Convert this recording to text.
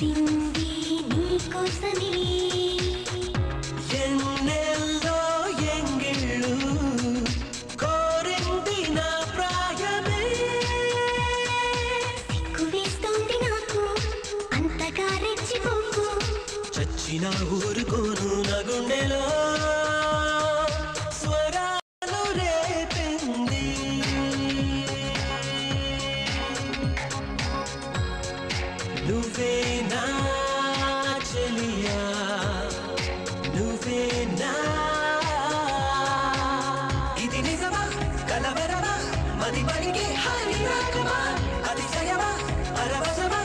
రాసింది నీకోసమే ఎన్నెల్లో ఎంగిళ్ళు కోరింది నా ప్రాయమే సిగ్గువేస్తోంది నాకు అంతగా రెచ్చిపోకు చచ్చిన ఊరుకోను నా గుండెలో స్వరాలు రేపింది నువ్వే నా చెలియా నువ్వేనా ఇది నిజమా కలవరమా మది పడికి హరి రాకమా అతిశయమా పరవశమా